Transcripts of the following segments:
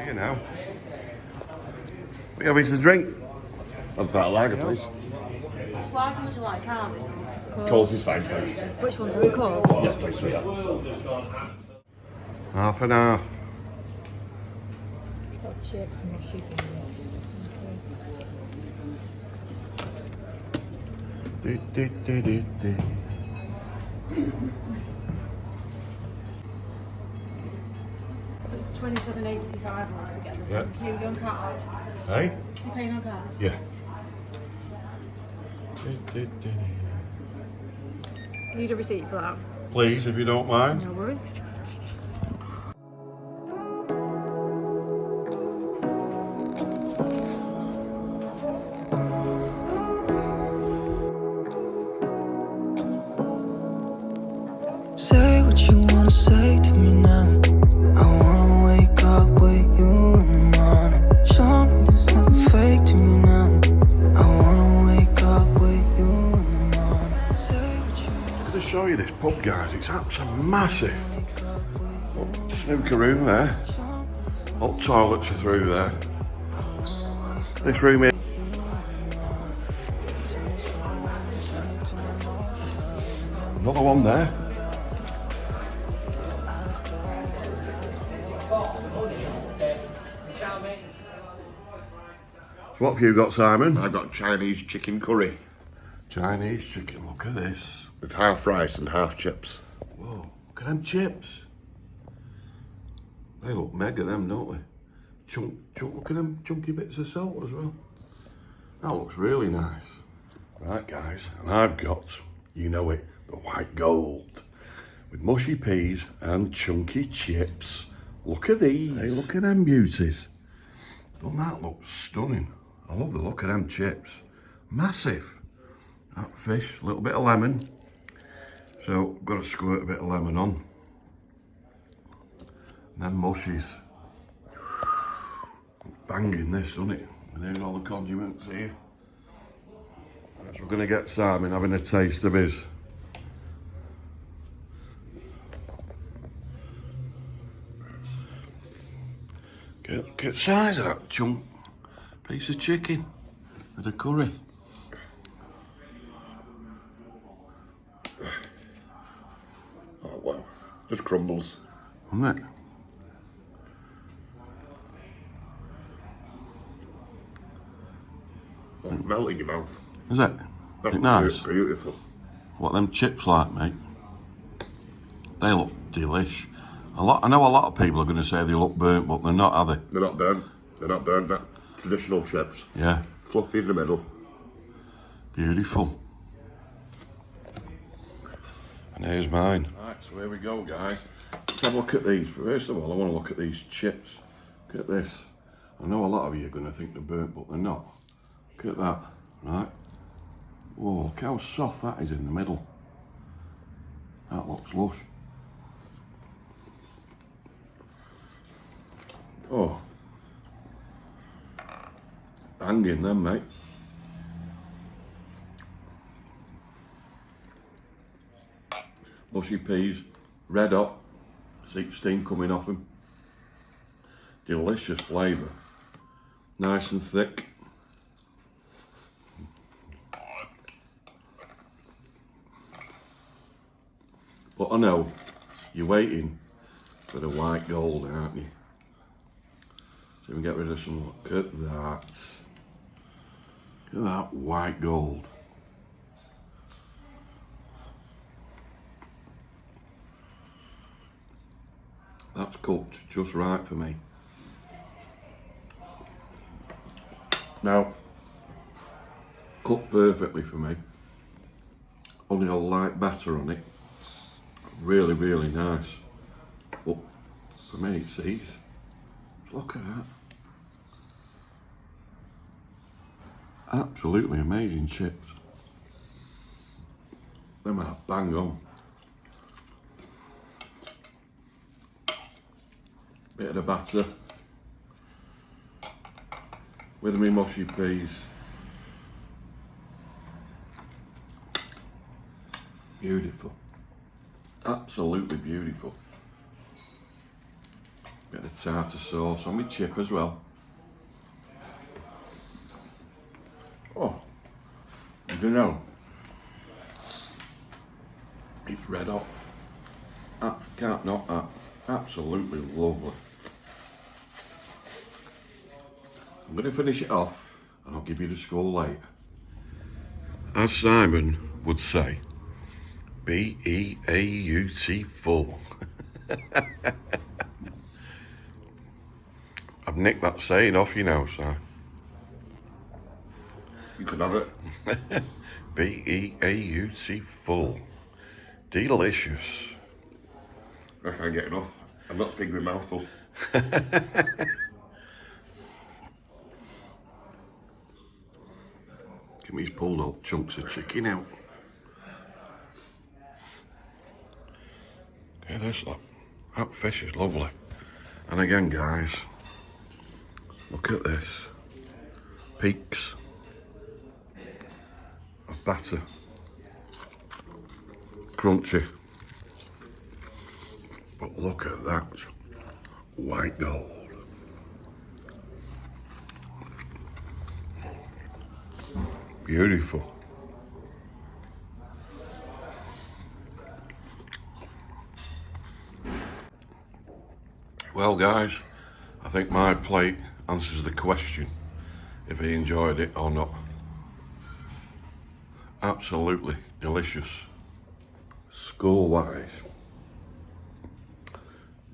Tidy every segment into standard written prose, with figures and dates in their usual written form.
Here now. What are you having to drink? I've got a lager, please. Which lager would you like, Carl? Coles is fine, thanks. Which one's it, Coles? Yes, please, sweetheart. Half an hour. Got chips and mushy things. So it's $27.85 altogether. Yeah. Thank you on card. Hey? You paying on card? Yeah. Need a receipt for that? Please, if you don't mind. No worries. Say what you wanna say to me now. I wanna wake up with you in the morning. Show me there's nothing fake to me now. I wanna wake up with you in the morning. Say what you I'm going to show you this pub, guys. It's absolutely massive. Look, snooker room there. Hot toilets are through there. This room here. Another one there. So what have you got, Simon? I've got Chinese chicken curry Chinese chicken. Look at this. with half rice and half chips. Whoa, look at them chips. They look mega, them, don't they? Look at them chunky bits of salt as well. That looks really nice. Right, guys, and I've got, you know it, the white gold. With mushy peas and chunky chips. Look at these. Hey, look at them beauties. Doesn't that look stunning? I love the look of them chips. Massive. That fish, a little bit of lemon. So, got to squirt a bit of lemon on. And then mushies. Banging this, doesn't it? And here's all the condiments here. So we're going to get Simon having a taste of his. Look at the size of that chunk piece of chicken with a curry. Oh, wow. Just crumbles. Isn't it? Like melt in your mouth. Is it? Look nice. Beautiful. What them chips like, mate? They look delish. I know a lot of people are going to say they look burnt, but they're not, are they? They're not burnt. They're not burnt. That traditional chips. Yeah. Fluffy in the middle. Beautiful. And here's mine. Right, so here we go, guys. Let's have a look at these. First of all, I want to look at these chips. Look at this. I know a lot of you are going to think they're burnt, but they're not. Look at that, right? Whoa, look how soft that is in the middle. That looks lush. Oh. Banging them, mate. Mushy peas, red hot, see steam coming off them. Delicious flavour. Nice and thick. But I know you're waiting for the white gold, aren't you? So we get rid of some. Look at that. Look at that white gold. That's cooked just right for me. Now, cooked perfectly for me. Only a light batter on it. Really, really nice. But for me, it's these. Look at that. Absolutely amazing chips. Them are bang on. Bit of the batter with me mushy peas. Beautiful. Absolutely beautiful. Bit of of tartar sauce on my chip as well. Oh, you know, it's red hot. Can't knock that. Absolutely lovely. I'm going to finish it off and I'll give you the score later. As Simon would say, B-E-A-U-T full. I've nicked that saying off you now, Si. You can have it. B-E-A-U-T full. Delicious. I can't get enough. I'm not speaking with mouthful. Give me these pulled up chunks of chicken out. Okay, there's that. That fish is lovely. And again, guys, look at this. Peaks of batter. Crunchy. But look at that. White gold. Beautiful. Well, guys, I think my plate answers the question if he enjoyed it or not. Absolutely delicious. Score-wise,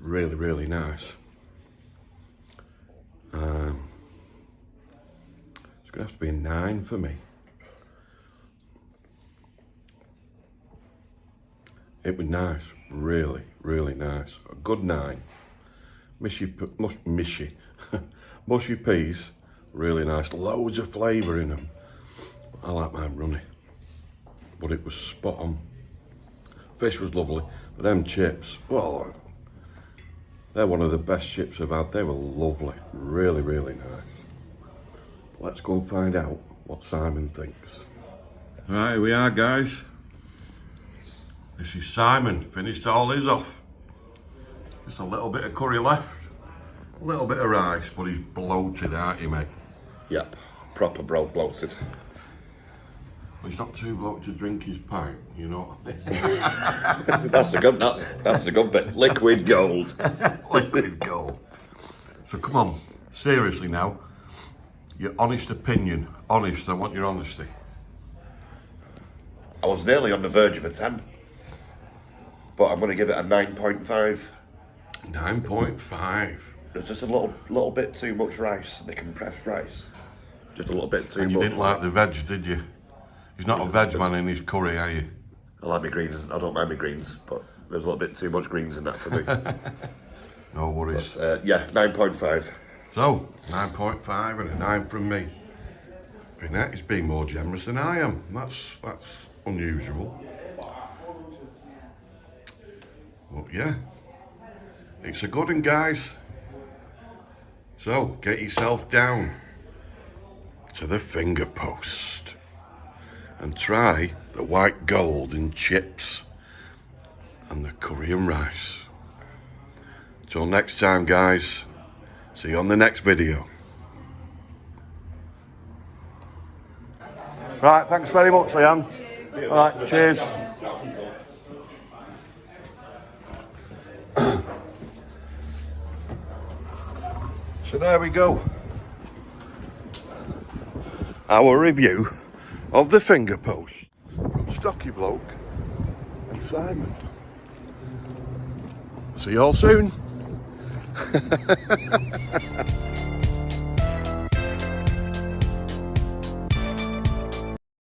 really, really nice. It's going to have to be a 9 for me. It was nice, really, really nice. A good 9. Mushy peas, really nice. Loads of flavour in them. I like mine runny, but it was spot on. Fish was lovely, but them chips, well, they're one of the best chips I've had. They were lovely, really, really nice. Let's go and find out what Simon thinks. All right, here we are, guys. This is Simon, finished all his off. Just a little bit of curry left, a little bit of rice, but he's bloated, aren't he, mate? Yep, proper bloated. But he's not too bloated to drink his pint, you know. That's the good bit. Liquid gold. Liquid gold. So come on, seriously now, your honest opinion. Honest, I want your honesty. I was nearly on the verge of a 10, but I'm going to give it a 9.5. 9.5. There's just a little bit too much rice, the compressed rice. Just a little bit too much. And you didn't like the veg, did you? He's not a veg man in his curry, are you? I like my greens. I don't mind my greens, but there's a little bit too much greens in that for me. No worries. But, yeah, 9.5. So, 9.5 and a 9 from me. Vinette is being more generous than I am. That's unusual. But yeah, it's a good one, guys. So, get yourself down to the finger post and try the white gold in chips and the curry and rice. Till next time, guys. See you on the next video. Right, thanks very much, Leanne. All right, cheers. So there we go. Our review of the finger post from Stocky Bloke and Simon. See you all soon.